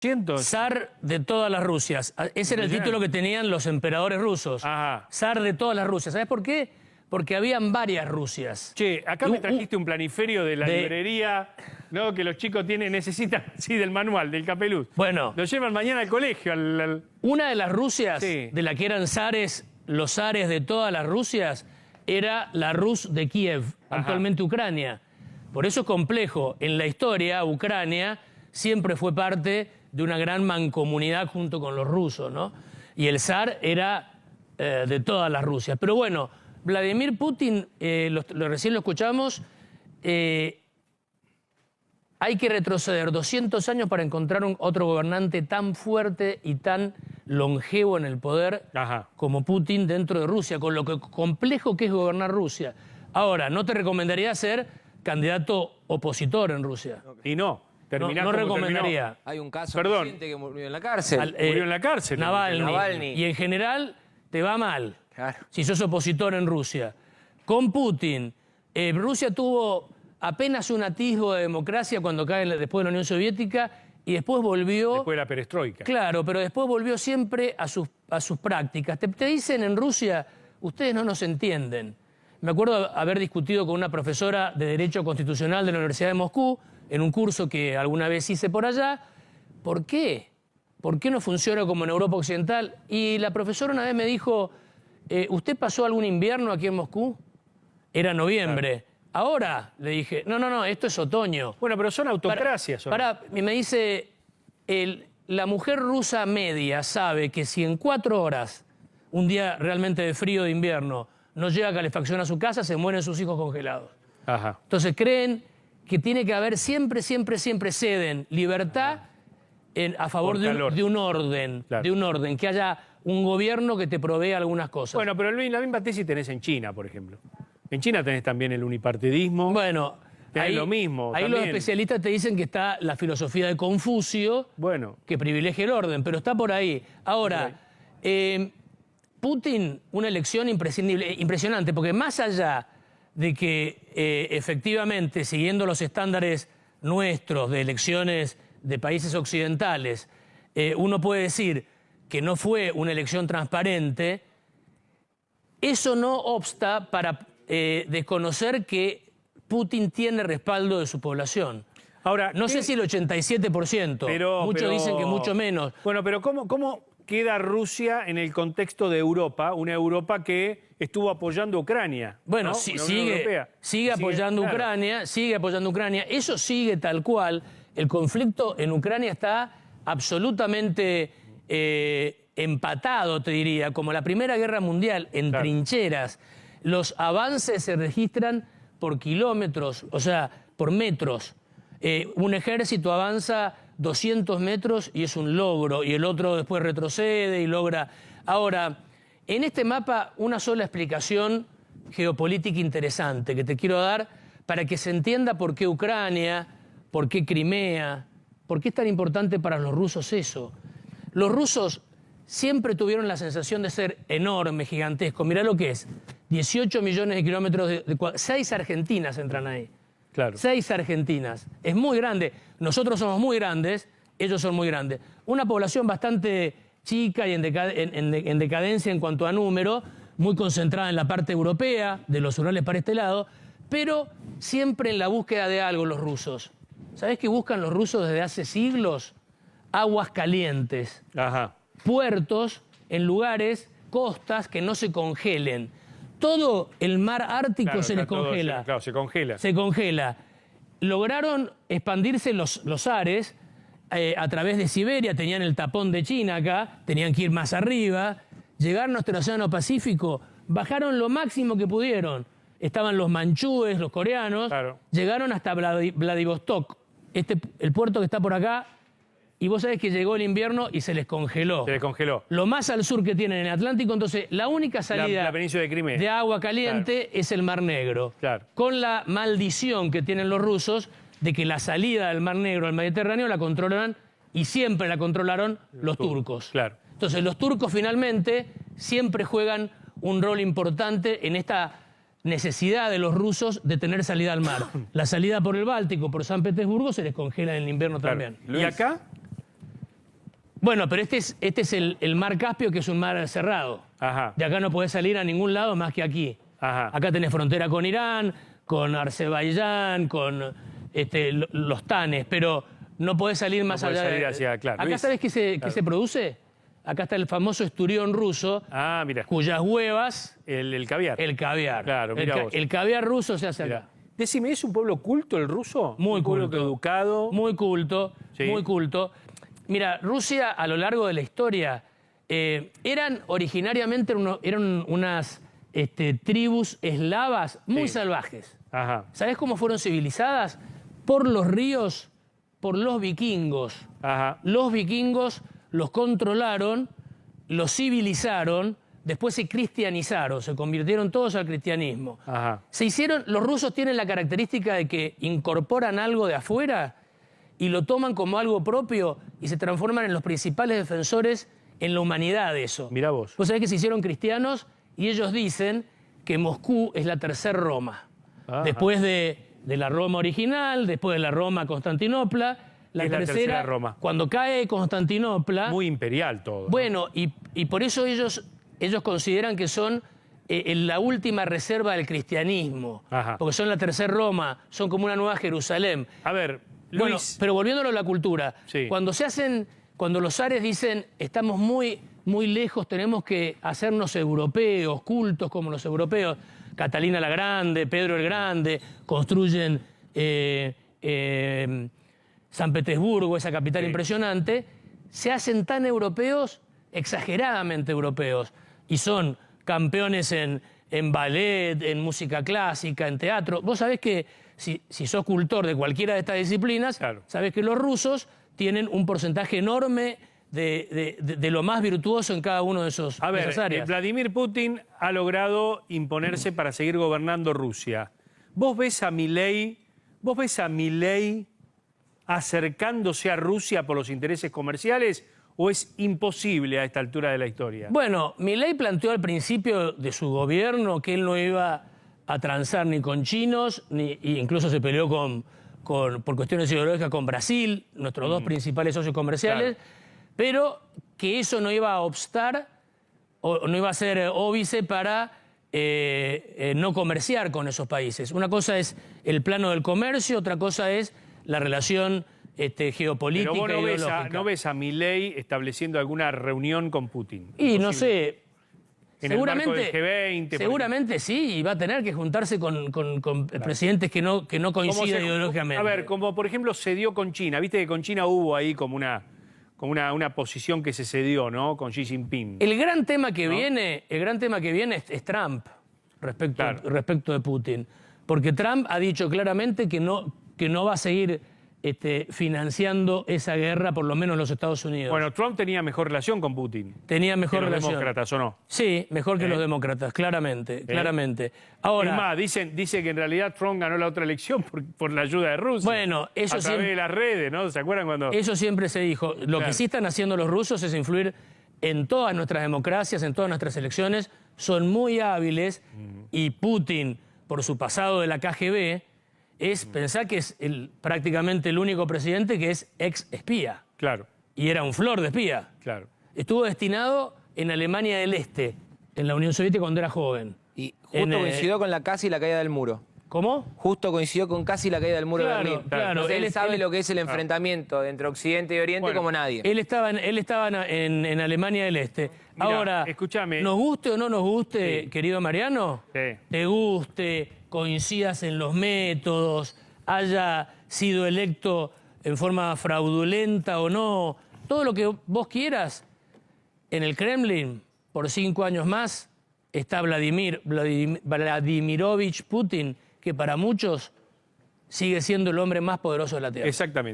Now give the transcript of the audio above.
Cientos. Zar de todas las Rusias. Ese era el título que tenían los emperadores rusos. Ajá. Zar de todas las Rusias. ¿Sabes por qué? Porque habían varias Rusias. Che, acá me trajiste un planiferio de la librería, ¿no? Que los chicos necesitan, sí, del manual, del Capeluz. Bueno. Lo llevan mañana al colegio. Una de las Rusias, sí, de la que eran zares, los zares de todas las Rusias, era la Rus de Kiev, actualmente Ucrania. Por eso es complejo. En la historia, Ucrania siempre fue parte de una gran mancomunidad junto con los rusos, ¿no? Y el zar era de todas las Rusias. Pero bueno, Vladimir Putin, recién lo escuchamos, hay que retroceder 200 años para encontrar otro gobernante tan fuerte y tan longevo en el poder como Putin dentro de Rusia, con lo complejo que es gobernar Rusia. Ahora, no te recomendaría ser candidato opositor en Rusia. Y no. No recomendaría. Hay un caso reciente que murió en la cárcel. Murió en la cárcel. Navalny. Y en general te va mal, claro, si sos opositor en Rusia. Con Putin, Rusia tuvo apenas un atisbo de democracia cuando cae después de la Unión Soviética y después volvió... Después de la perestroika. Claro, pero después volvió siempre a sus prácticas. Te dicen en Rusia, ustedes no nos entienden. Me acuerdo haber discutido con una profesora de Derecho Constitucional de la Universidad de Moscú, en un curso que alguna vez hice por allá. ¿Por qué? ¿Por qué no funciona como en Europa Occidental? Y la profesora una vez me dijo, ¿usted pasó algún invierno aquí en Moscú? Era noviembre. Claro. Ahora, le dije, no, esto es otoño. Bueno, pero son autocracias. Y me dice, la mujer rusa media sabe que si en 4 horas, un día realmente de frío de invierno, no llega calefacción a su casa, se mueren sus hijos congelados. Ajá. Entonces creen que tiene que haber siempre ceden libertad a favor de un orden, claro, que haya un gobierno que te provea algunas cosas. Bueno, pero la misma tesis tenés en China, por ejemplo. En China tenés también el unipartidismo. Bueno, ahí lo mismo. Ahí también. Los especialistas te dicen que está la filosofía de Confucio, que privilegia el orden, pero está por ahí. Ahora, Putin, una elección impresionante, porque más allá de que efectivamente, siguiendo los estándares nuestros de elecciones de países occidentales, uno puede decir que no fue una elección transparente, eso no obsta para desconocer que Putin tiene respaldo de su población. Ahora, no sé si el 87%, muchos dicen que mucho menos. Bueno, pero ¿cómo queda Rusia en el contexto de Europa, una Europa que estuvo apoyando a Ucrania? Bueno, ¿no? sigue apoyando a Ucrania, sigue apoyando a Ucrania, eso sigue tal cual. El conflicto en Ucrania está absolutamente empatado, te diría, como la Primera Guerra Mundial, en trincheras. Los avances se registran por kilómetros, o sea, por metros. Un ejército avanza 200 metros y es un logro, y el otro después retrocede y logra. Ahora, en este mapa, una sola explicación geopolítica interesante que te quiero dar para que se entienda por qué Ucrania, por qué Crimea, por qué es tan importante para los rusos eso. Los rusos siempre tuvieron la sensación de ser enormes, gigantescos. Mirá lo que es, 18 millones de kilómetros, 6 Argentinas entran ahí. Claro. 6 Argentinas. Es muy grande. Nosotros somos muy grandes, ellos son muy grandes. Una población bastante chica y en decadencia en cuanto a número, muy concentrada en la parte europea, de los Urales para este lado, pero siempre en la búsqueda de algo los rusos. ¿Sabés qué buscan los rusos desde hace siglos? Aguas calientes. Puertos en lugares, costas que no se congelen. Todo el mar Ártico se les congela. Claro, se congela. Se congela. Lograron expandirse los zares a través de Siberia, tenían el tapón de China acá, tenían que ir más arriba, llegaron hasta el Océano Pacífico, bajaron lo máximo que pudieron. Estaban los manchúes, los coreanos, llegaron hasta Vladivostok, el puerto que está por acá, y vos sabés que llegó el invierno y se les congeló. Se les congeló. Lo más al sur que tienen en el Atlántico, entonces la única salida la península de Crimea, de agua caliente es el Mar Negro. Con la maldición que tienen los rusos de que la salida del Mar Negro al Mediterráneo la controlan, y siempre la controlaron los turcos. Entonces los turcos finalmente siempre juegan un rol importante en esta necesidad de los rusos de tener salida al mar. La salida por el Báltico, por San Petersburgo, se les congela en el invierno también. ¿Y acá? Bueno, pero este es el mar Caspio, que es un mar cerrado. Ajá. De acá no podés salir a ningún lado más que aquí. Ajá. Acá tenés frontera con Irán, con Azerbaiyán, con los Tanes, pero no podés salir más allá salir de... hacia, claro, Acá, ¿sabés qué se produce? Acá está el famoso esturión ruso, Mira. cuyas huevas... El caviar. El caviar. Claro, mirá vos. El caviar ruso se hace Mirá. acá. Decime, ¿es un pueblo culto el ruso? Muy un pueblo culto. educado. Muy culto, Sí. muy culto. Mira, Rusia a lo largo de la historia eran originariamente eran unas tribus eslavas muy Sí. salvajes. Ajá. ¿Sabés cómo fueron civilizadas? Por los ríos, por los vikingos. Ajá. Los vikingos los controlaron, los civilizaron, después se cristianizaron, se convirtieron todos al cristianismo. Ajá. Los rusos tienen la característica de que incorporan algo de afuera y lo toman como algo propio y se transforman en los principales defensores en la humanidad de eso. Mirá vos. Vos sabés que se hicieron cristianos y ellos dicen que Moscú es la tercera Roma. Ajá. Después de la Roma original, después de la Roma Constantinopla, la Es la tercera Roma. Cuando cae Constantinopla... Muy imperial todo. ¿no? Bueno, y por eso ellos consideran que son la última reserva del cristianismo. Ajá. Porque son la tercera Roma, son como una nueva Jerusalén. A ver, Luis. Bueno, pero volviéndolo a la cultura, Sí. cuando los zares dicen estamos muy, muy lejos, tenemos que hacernos europeos, cultos como los europeos, Catalina la Grande, Pedro el Grande, construyen San Petersburgo, esa capital Sí. impresionante, se hacen tan europeos, exageradamente europeos, y son campeones en ballet, en música clásica, en teatro. Vos sabés que si sos cultor de cualquiera de estas disciplinas, Claro. sabés que los rusos tienen un porcentaje enorme de lo más virtuoso en cada uno de A ver, esas áreas. Vladimir Putin ha logrado imponerse para seguir gobernando Rusia. ¿Vos ves a Milei acercándose a Rusia por los intereses comerciales o es imposible a esta altura de la historia? Bueno, Milei planteó al principio de su gobierno que él no iba a transar ni con chinos, e incluso se peleó por cuestiones ideológicas con Brasil, nuestros dos principales socios comerciales, pero que eso no iba a obstar o no iba a ser óbice para no comerciar con esos países. Una cosa es el plano del comercio, otra cosa es la relación geopolítica Pero vos e ideológica. no ves a Milei estableciendo alguna reunión con Putin. Y no sé, En el marco del G20, por seguramente sí, y va a tener que juntarse con presidentes que no ¿Cómo coincidan ideológicamente. A ver, como por ejemplo se dio con China. Viste que con China hubo ahí como una posición que se cedió, ¿no? Con Xi Jinping. El gran tema que viene es Trump respecto de Putin. Porque Trump ha dicho claramente que no va a seguir financiando esa guerra, por lo menos en los Estados Unidos. Bueno, Trump tenía mejor relación con Putin. Tenía mejor que los relación. demócratas, ¿o no? Sí, mejor que los demócratas, claramente, claramente. Ahora, Es más, dice que en realidad Trump ganó la otra elección por la ayuda de Rusia. Bueno, eso a través siempre- de las redes, ¿no? ¿Se acuerdan cuando...? eso siempre se dijo. Lo Claro. que sí están haciendo los rusos es influir en todas nuestras democracias, en todas nuestras elecciones. Son muy hábiles y Putin, por su pasado de la KGB, pensá que es prácticamente el único presidente que es ex espía. Claro, Y era un flor de espía. claro. Estuvo destinado en Alemania del Este, en la Unión Soviética cuando era joven. Y justo coincidió con la casi la caída del muro. ¿Cómo? Justo coincidió con casi la caída del muro Claro, de Berlín. claro. Entonces él sabe Él- lo que es el enfrentamiento entre Occidente y Oriente Bueno, como nadie. Él estaba en Alemania del Este. Mirá, Ahora, escúchame. nos guste o no nos guste, Sí. querido Mariano, Sí. te guste, coincidas en los métodos, haya sido electo en forma fraudulenta o no, todo lo que vos quieras, en el Kremlin, por 5 años más, está Vladimirovich Putin, que para muchos sigue siendo el hombre más poderoso de la Tierra. Exactamente.